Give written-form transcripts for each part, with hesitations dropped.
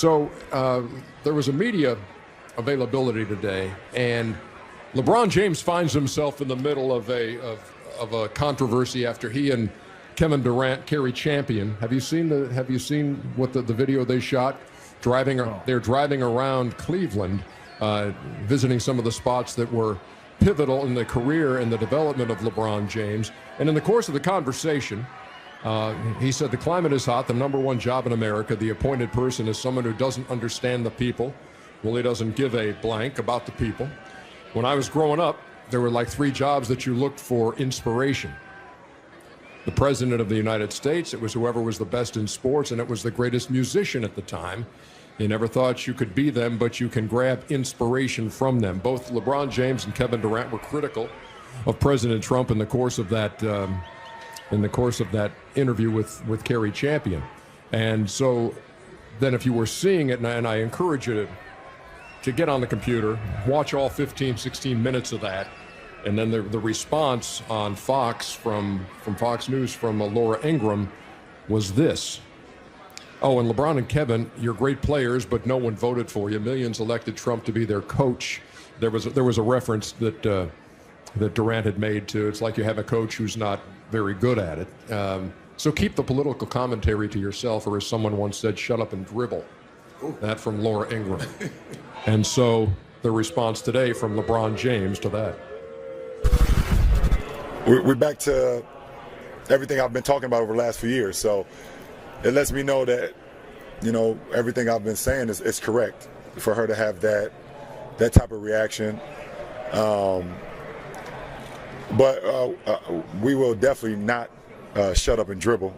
So there was a media availability today, and LeBron James finds himself in the middle of a controversy after he and Kevin Durant carry champion. Have you seen what the video they shot? They're driving around Cleveland, visiting some of the spots that were pivotal in the career and the development of LeBron James. And in the course of the conversation, he said the climate is hot, the number one job in America. The appointed person is someone who doesn't understand the people. Well, he doesn't give a blank about the people. When I was growing up, there were like 3 jobs that you looked for inspiration. The president of the United States, it was whoever was the best in sports, and it was the greatest musician at the time. You never thought you could be them, but you can grab inspiration from them. Both LeBron James and Kevin Durant were critical of President Trump in the course of that interview with Kerry Champion. And so then if you were seeing it, and I encourage you to get on the computer, watch all 15, 16 minutes of that, and then the response on Fox from Fox News from Laura Ingraham was this. Oh, and LeBron and Kevin, you're great players, but no one voted for you. Millions elected Trump to be their coach. There was a reference that Durant had made to, it's like you have a coach who's not very good at it. So keep the political commentary to yourself, or as someone once said, shut up and dribble. That from Laura Ingraham. And so the response today from LeBron James to that. We're back to everything I've been talking about over the last few years. So it lets me know that, everything I've been saying is correct for her to have that type of reaction. But we will definitely not shut up and dribble.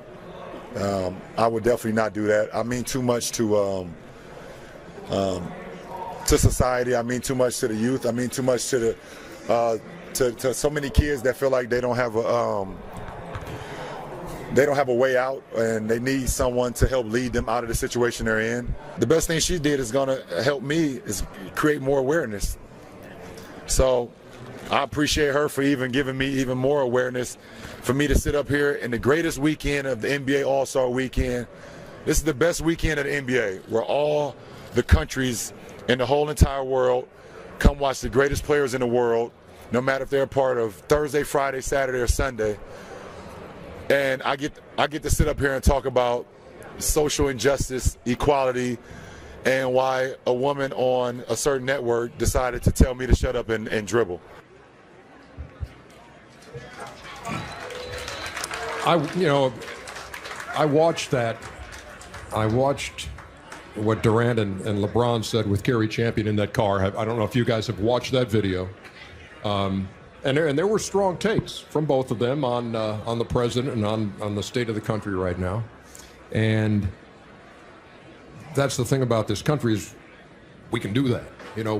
I would definitely not do that. I mean too much to society. I mean too much to the youth. I mean too much to the to so many kids that feel like they don't have a way out, and they need someone to help lead them out of the situation they're in. The best thing she did is going to help me is create more awareness. So I appreciate her for even giving me even more awareness, for me to sit up here in the greatest weekend of the NBA All-Star Weekend. This is the best weekend of the NBA, where all the countries in the whole entire world come watch the greatest players in the world, no matter if they're a part of Thursday, Friday, Saturday, or Sunday. And I get to sit up here and talk about social injustice, equality, and why a woman on a certain network decided to tell me to shut up and dribble. I watched that. I watched what Durant and LeBron said with Kerry Champion in that car. I don't know if you guys have watched that video. And there were strong takes from both of them on the president and on the state of the country right now. And that's the thing about this country, is we can do that.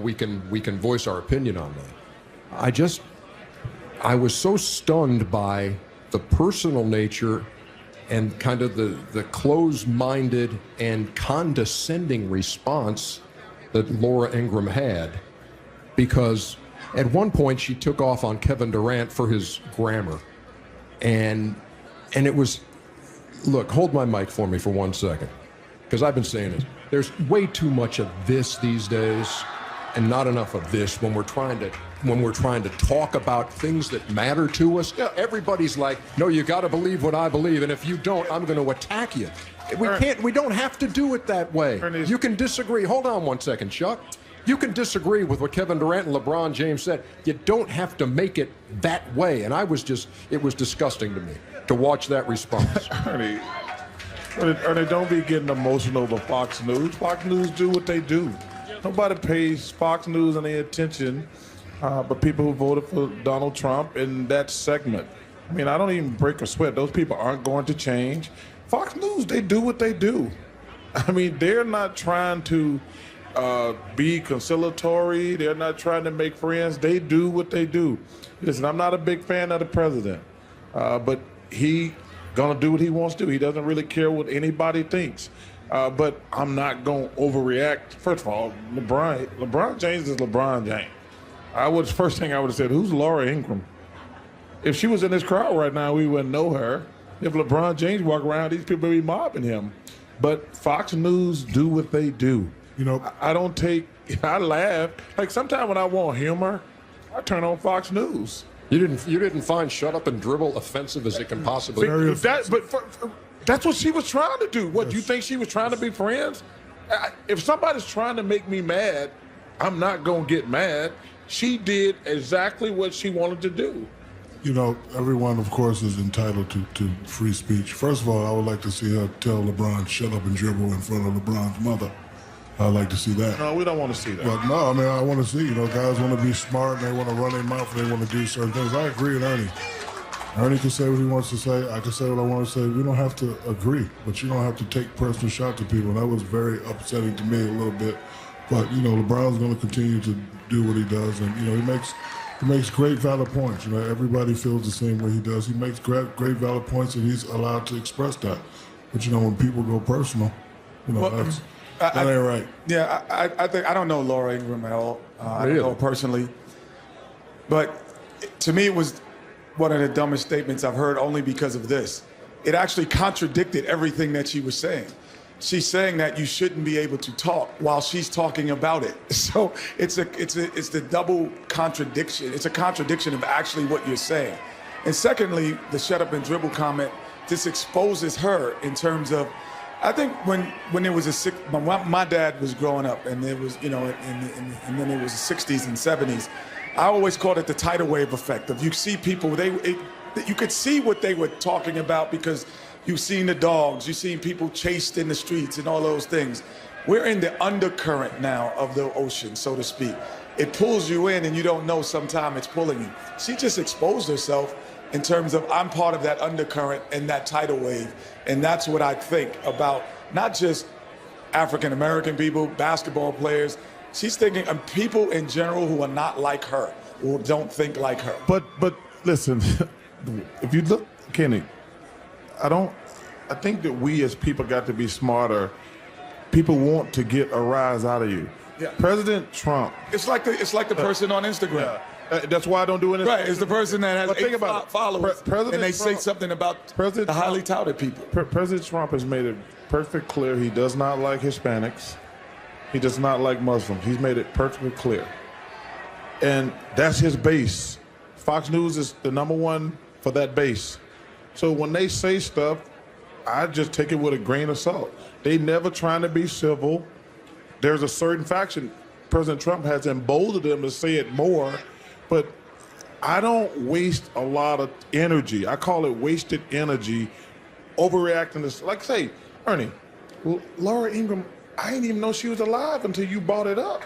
We can voice our opinion on that. I was so stunned by the personal nature and kind of the closed-minded and condescending response that Laura Ingraham had, because at one point she took off on Kevin Durant for his grammar. And it was, look, hold my mic for me for 1 second, because I've been saying this. There's way too much of this these days and not enough of this when we're trying to talk about things that matter to us. Yeah, everybody's like, no, you got to believe what I believe, and if you don't, I'm going to attack you. We don't have to do it that way. You can disagree. Hold on 1 second, Chuck. You can disagree with what Kevin Durant and LeBron James said. You don't have to make it that way. And it was disgusting to me to watch that response. Ernie, don't be getting emotional over Fox News. Fox News do what they do. Nobody pays Fox News any attention but people who voted for Donald Trump in that segment. I mean, I don't even break a sweat. Those people aren't going to change. Fox News, they do what they do. I mean, they're not trying to be conciliatory. They're not trying to make friends. They do what they do. Listen, I'm not a big fan of the president, but he gonna do what he wants to do. He doesn't really care what anybody thinks. But I'm not gonna overreact. First of all, LeBron James is LeBron James. First thing I would have said, who's Laura Ingraham? If she was in this crowd right now, we wouldn't know her. If LeBron James walked around, these people would be mobbing him. but Fox News do what they do. You know, I laugh. Like sometimes when I want humor, I turn on Fox News. You didn't find "shut up and dribble" offensive as it can possibly Very be? That's what she was trying to do. What, you think she was trying to be friends? If somebody's trying to make me mad, I'm not going to get mad. She did exactly what she wanted to do. you know, everyone, of course, is entitled to free speech. First of all, I would like to see her tell LeBron, shut up and dribble in front of LeBron's mother. I'd like to see that. No, we don't want to see that. Well, no, I mean, I want to see, guys want to be smart and they want to run their mouth and they want to do certain things. I agree with Ernie. Ernie can say what he wants to say. I can say what I want to say. We don't have to agree, but you don't have to take personal shots at people. And that was very upsetting to me a little bit. But, LeBron's going to continue to do what he does. And, he makes great valid points. Everybody feels the same way he does. He makes great valid points, and he's allowed to express that. But, when people go personal, that ain't right. Yeah, I think I don't know Laura Ingraham at all. I don't know her personally. But to me, it was one of the dumbest statements I've heard only because of this. It actually contradicted everything that she was saying. She's saying that you shouldn't be able to talk while she's talking about it. So it's the double contradiction. It's a contradiction of actually what you're saying. And secondly, the shut up and dribble comment just exposes her in terms of, I think when there was my dad was growing up and there was, and then it was the 60s and 70s, I always called it the tidal wave effect. If you see people, you could see what they were talking about because you've seen the dogs, you've seen people chased in the streets and all those things. We're in the undercurrent now of the ocean, so to speak. It pulls you in and you don't know sometimes it's pulling you. She just exposed herself in terms of I'm part of that undercurrent and that tidal wave. And that's what I think about not just African-American people, basketball players. She's thinking of people in general who are not like her, who don't think like her. But listen, if you look, Kenny, I think that we as people got to be smarter. People want to get a rise out of you. Yeah. President Trump. It's like the person on Instagram. That's why I don't do anything. Right, it's the person that has think about followers, and they say something about the highly touted people. President Trump has made it perfectly clear he does not like Hispanics. He does not like Muslims. He's made it perfectly clear. And that's his base. Fox News is the number one for that base. So when they say stuff, I just take it with a grain of salt. They never trying to be civil. There's a certain faction. President Trump has emboldened them to say it more, but I don't waste a lot of energy. I call it wasted energy, overreacting to, like say, Ernie, Laura Ingraham, I didn't even know she was alive until you brought it up.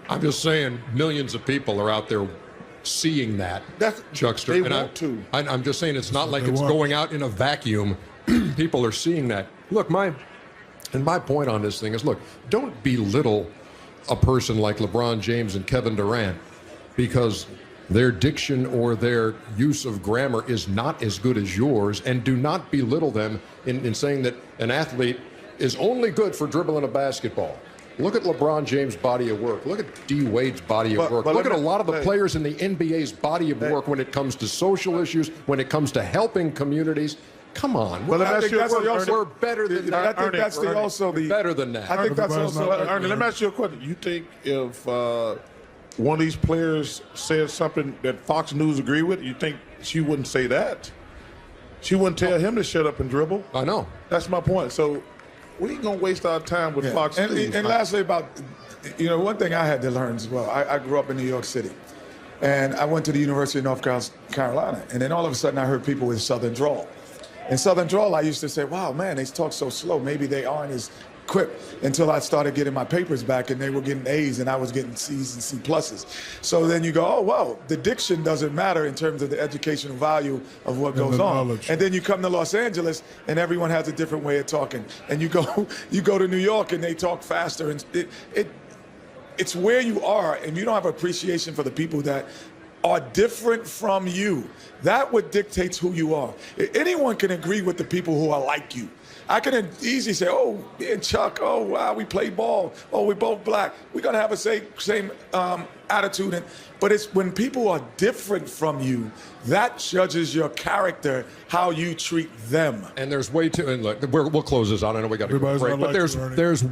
I'm just saying millions of people are out there seeing that, Chuckster. They and want to. I'm just saying it's not like it's going out in a vacuum. People are seeing that. Look, my point on this thing is, look, don't belittle a person like LeBron James and Kevin Durant because their diction or their use of grammar is not as good as yours, and do not belittle them in saying that an athlete is only good for dribbling a basketball. Look at LeBron James' body of work. Look at D. Wade's body of work. Look at a lot of the players in the NBA's body of work when it comes to social issues, when it comes to helping communities. Come on. Well, I think that's we're better than that. I think that's better than that. I think that's also. Ernie, let me ask you a question. You think if one of these players said something that Fox News agree with, you think she wouldn't say that? She wouldn't tell him to shut up and dribble? I know. That's my point. So we ain't going to waste our time with Fox News. And lastly, about, one thing I had to learn as well. I grew up in New York City. And I went to the University of North Carolina. And then all of a sudden I heard people with Southern drawl. In Southern drawl, I used to say, wow, man, they talk so slow. Maybe they aren't as quick, until I started getting my papers back and they were getting A's and I was getting C's and C pluses. So then you go, oh, well, the diction doesn't matter in terms of the educational value of what goes on. Knowledge. And then you come to Los Angeles and everyone has a different way of talking. And you go to New York and they talk faster. And it's where you are, and you don't have appreciation for the people that are different from you. That what dictates who you are. Anyone can agree with the people who are like you. I can easily say, oh, me and Chuck, oh, wow, we played ball. Oh, we're both black. We're going to have a same attitude. But it's when people are different from you, that judges your character, how you treat them. And there's way too, and look, we'll close this out. I know we got to go to break, but there's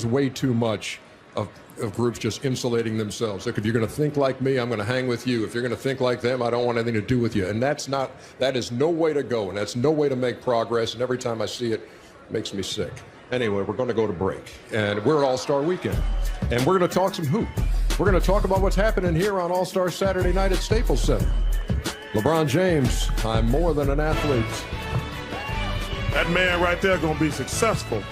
way too much of groups just insulating themselves. Like, if you're going to think like me, I'm going to hang with you. If you're going to think like them, I don't want anything to do with you. And that is no way to go, and that's no way to make progress. And every time I see it, it makes me sick. Anyway, we're going to go to break, and we're at All-Star Weekend, and we're going to talk some hoop. We're going to talk about what's happening here on All-Star Saturday night at Staples Center. LeBron James, I'm more than an athlete. That man right there going to be successful.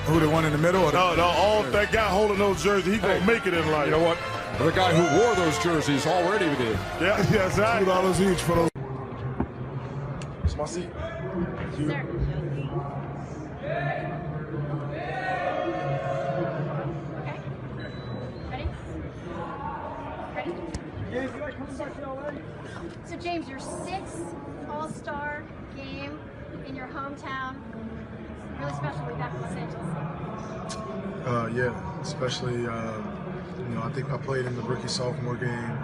Who, the one in the middle? Or that guy holding those jerseys, he's going to make it in life. You know what? The guy who wore those jerseys already did. Yeah, exactly. $2 each for those. It's my seat. Sir. So James, your 6th All-Star game in your hometown. Really special to be back in Los Angeles. Yeah, especially I think I played in the rookie sophomore game.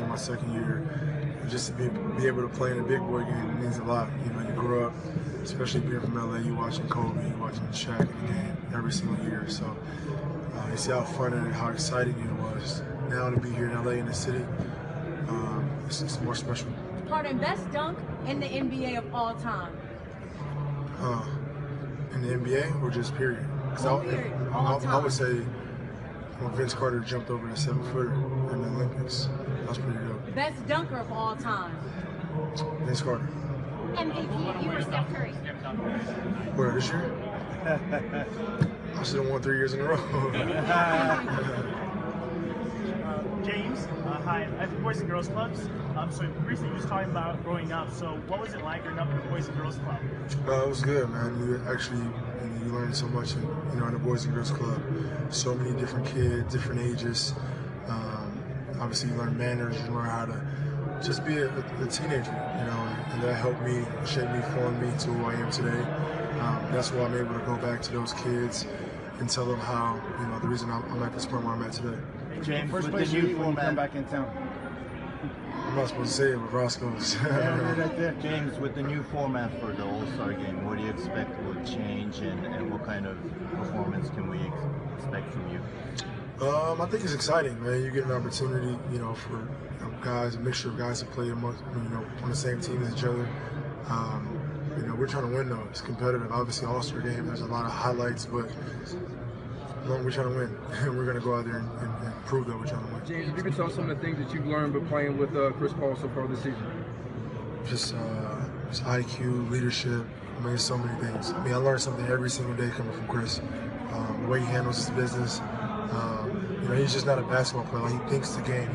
My second year. Just to be able to play in a big boy game means a lot. You grow up, especially being from LA, you watching Kobe, you watching Shaq in the game every single year. So you see how fun and how exciting it was. Now to be here in LA in the city, it's more special. Pardon, best dunk in the NBA of all time. In the NBA or just period? Because I would say when Vince Carter jumped over the 7-footer in the Olympics, that's pretty dope. Best dunker of all time. Vince Carter. MVP, you or Steph Curry? Where, this year? I should have won 3 years in a row. James, hi. I have Boys and Girls Clubs. So recently you was talking about growing up. So what was it like growing up in the Boys and Girls Club? It was good, man. You learn so much in the Boys and Girls Club. So many different kids, different ages. Obviously you learn manners, you learn how to just be a teenager, and that helped me, shape me, form me to who I am today. That's why I'm able to go back to those kids and tell them how, the reason I'm at this point where I'm at today. James, first place you eat when you come back in town. I'm not supposed to say it, but Roscoe's. Right there. James, with the new format for the All-Star Game, what do you expect will change, and what kind of performance can we expect from you? I think it's exciting, man. You get an opportunity, for guys, a mixture of guys to play on the same team as each other. We're trying to win, though. It's competitive. Obviously, All-Star Game, there's a lot of highlights, but we're trying to win. We're going to go out there and prove that we're trying to win. James, if you could tell some of the things that you've learned by playing with Chris Paul so far this season. Just IQ, leadership. There's so many things. I learned something every single day coming from Chris. The way he handles his business. He's just not a basketball player. He thinks the game.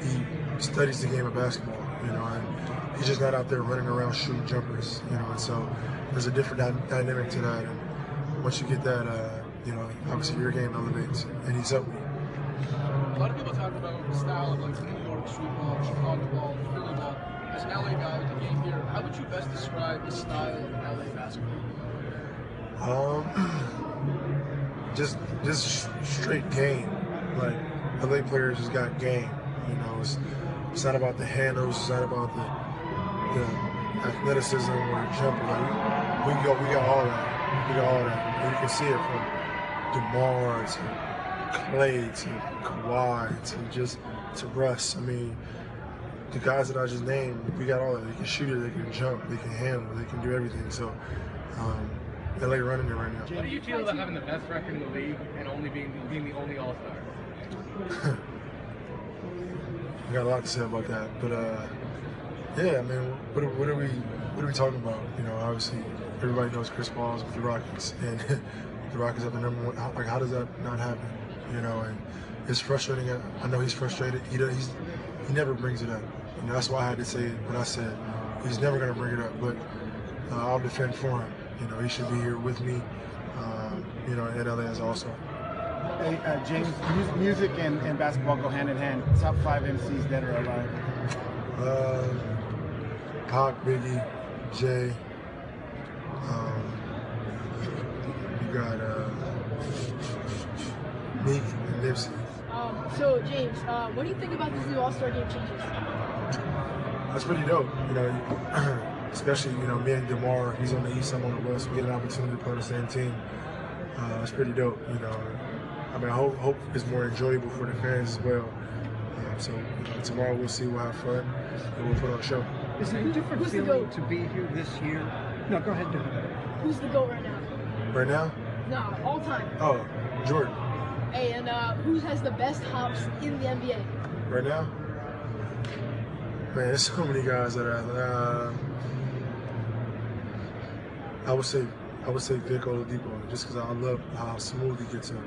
He studies the game of basketball. And he's just not out there running around shooting jumpers. And so there's a different dynamic to that. And once you get that, obviously your game elevates, and he's up. A lot of people talk about the style of New York street ball, Chicago ball, Philly ball. As an LA guy with the game here, how would you best describe the style of LA basketball? Just straight game. Like LA players just got game. It's not about the handles. It's not about the athleticism or the jumping. We got all that. We got all that. And you can see it from DeMar to Clay to Kawhi to Russ. The guys that I just named, we got all that. They can shoot it, they can jump, they can handle, they can do everything. So LA running it right now. How do you feel about having the best record in the league and only being the only All-Star? I got a lot to say about that, but what are we talking about? Obviously everybody knows Chris Paul is with the Rockets, and the Rockets are the number one. How does that not happen? And it's frustrating. I know he's frustrated. He never brings it up. That's why I had to say it when I said he's never going to bring it up. But I'll defend for him. He should be here with me. At LA as also. Hey, James, music and basketball go hand in hand. Top 5 MCs dead or alive? Pac, Biggie, Jay. You got Meek and Nipsey. So James, what do you think about these new All-Star Game changes? That's pretty dope. You know, especially me and DeMar. He's on the East, I'm on the West. We get an opportunity to play on the same team. That's pretty dope. You know, I mean, I hope it's more enjoyable for the fans as well. So tomorrow we'll see. We'll have fun and we'll put on a show. Is it a different feeling to be here this year? No, go ahead, Who's the GOAT right now? Right now? No, all time. Oh, Jordan. Hey, and who has the best hops in the NBA? Right now? Man, there's so many guys that are. I would say Vic Oladipo, just because I love how smooth he gets up.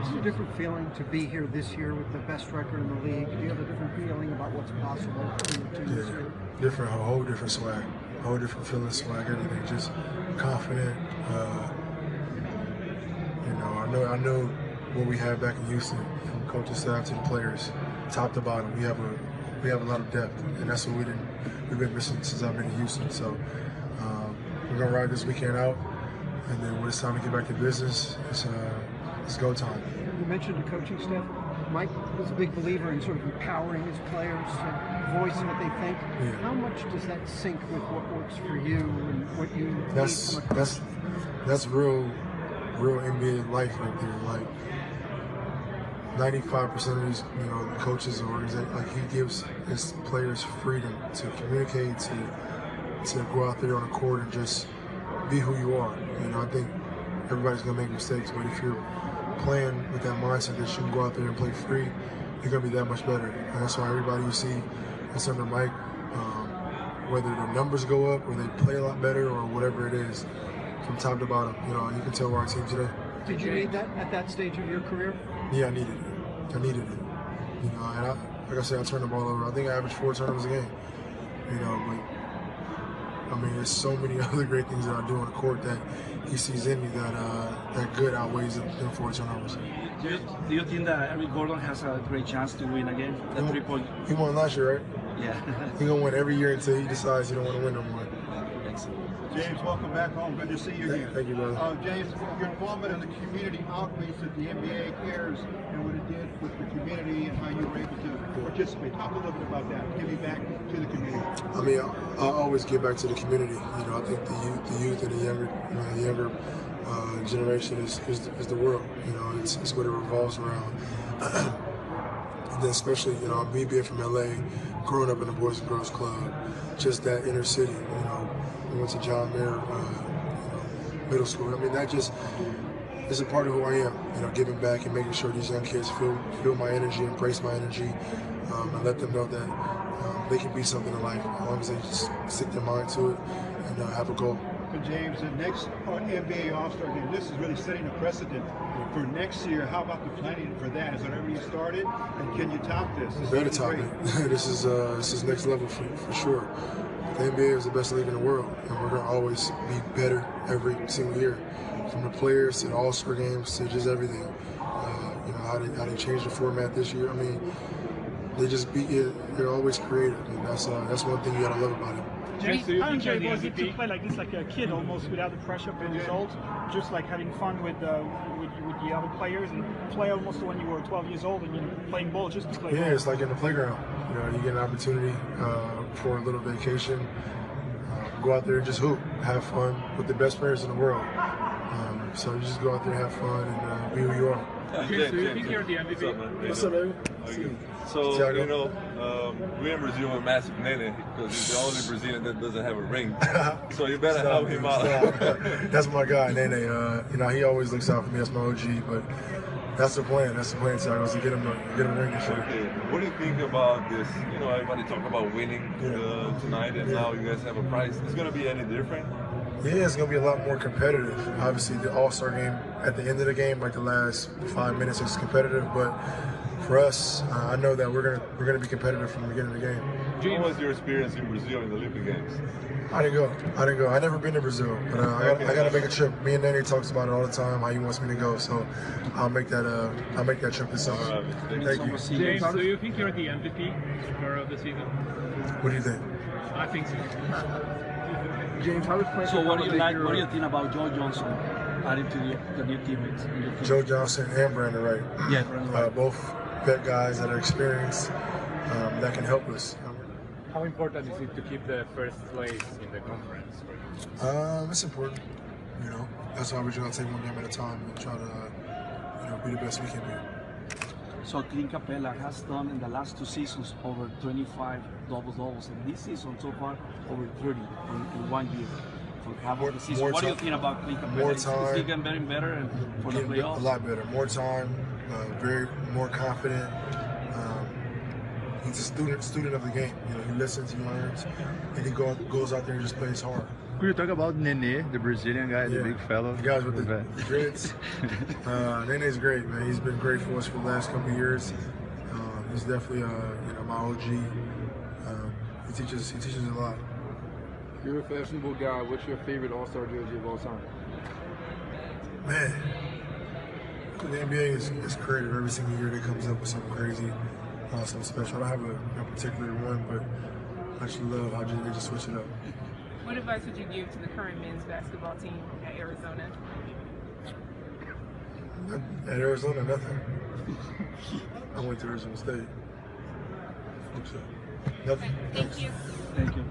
Is it a different feeling to be here this year with the best record in the league? Do you have a different feeling about what's possible in the team this year? Different, a whole different swag, a whole different feeling, swag, everything. Just confident. I know what we have back in Houston, from coaching staff to the players, top to bottom. We have a lot of depth, and that's what we've been missing since I've been in Houston. So we're gonna ride this weekend out, and then when it's time to get back to business, it's go time. You mentioned the coaching staff. Mike was a big believer in sort of empowering his players to voice what they think. Yeah. How much does that sync with what works for you and what you need from a coach? That's real NBA life right there. Like 95% of these, the coaches or organization, like he gives his players freedom to communicate, to go out there on the court and just be who you are. I think everybody's gonna make mistakes, but if you're playing with that mindset that you can go out there and play free, you're gonna be that much better. And that's why everybody you see that's under Mike, whether the numbers go up or they play a lot better or whatever it is, from top to bottom, you can tell where our team today. Did you need that at that stage of your career? Yeah, I needed it. And like I said, I turned the ball over. I think I averaged 4 turnovers a game. But I mean, there's so many other great things that I do on the court that he sees in me that good outweighs them 4 turnovers. Do you think that Eric Gordon has a great chance to win again? The 3-point. He won last year, right? Yeah. He's gonna win every year until he decides he don't want to win no more. James, welcome back home. Good to see you here. Thank you, brother. James, your involvement in the community outreach that the NBA cares and what it did with the community and how you were able to participate. Talk a little bit about that. Giving back to the community. I mean, I always give back to the community. I think the youth and the younger generation is the world. It's what it revolves around. And then especially, me being from LA, growing up in the Boys and Girls Club, just that inner city, we went to John Mayer, middle school. I mean, that just is a part of who I am, giving back and making sure these young kids feel my energy, embrace my energy, and let them know that they can be something in life as long as they just stick their mind to it and have a goal. James, the next NBA All-Star Game, this is really setting a precedent for next year. How about the planning for that? Is it already started? And can you top this? Better top it. This is next level for sure. The NBA is the best league in the world, and we're going to always be better every single year. From the players to the All-Star games to just everything. How they changed the format this year. I mean, they're always creative, and that's one thing you got to love about it. James, how enjoyable was it to play like this, like a kid almost, without the pressure of the result, just like having fun with the other players and play almost when you were 12 years old and you're playing ball just to play ball? Yeah, it's like in the playground. You get an opportunity for a little vacation, go out there and just hoop, have fun with the best players in the world. So you just go out there, have fun, and be who you are. James, do you think you're the MVP? What's up, baby? So, we in Brazil with Massive Nene because he's the only Brazilian that doesn't have a ring. So you better help him out. That's my guy, Nene. He always looks out for me. That's my OG. But that's the plan. That's the plan, Thiago, is to get him a ring this year. Okay. What do you think about this? Everybody talk about winning tonight, and now you guys have a prize. Is it going to be any different? Yeah, it's going to be a lot more competitive. Obviously, the All-Star game, at the end of the game, like the last 5 minutes, is competitive. But for us, I know that we're gonna be competitive from the beginning of the game. What was your experience in Brazil in the Olympic Games? I didn't go. I never been to Brazil, but I got to make a trip. Me and Nene talks about it all the time, how he wants me to go. So I'll make that trip this summer. Thank you. James, do you think you're the MVP of the season? What do you think? I think so. James, how is playing So for what do you like? your, What do you think about Joe Johnson adding to the new teammates? Joe Johnson and Brandon Wright. Yeah, Brandon Wright. Both vet guys that are experienced that can help us. How important is it to keep the first place in the conference for you? It's important. You know, that's why we're trying to take one game at a time and try to, be the best we can be. So Clint Capella has done in the last 2 seasons over 25 double-doubles, and this season so far over 30 in 1 year. For half of the season. What do you think about Clint Capella? More Is time. he getting better and better and for the playoffs? A lot better. More time. More confident. He's a student of the game. You know, he listens, he learns, and he goes out there and just plays hard. Could you talk about Nene, the Brazilian guy, the big fellow? The guys with the dreads. Nene's great, man. He's been great for us for the last couple of years. He's definitely, my OG. He teaches a lot. You're a fashionable guy. What's your favorite All-Star jersey of all time? Man, the NBA is creative. Every single year they comes up with something crazy, something special. I don't have a particular one, but I just love how they just switch it up. What advice would you give to the current men's basketball team at Arizona? At Arizona, nothing. I went to Arizona State. Nothing. Thank you. Thank you.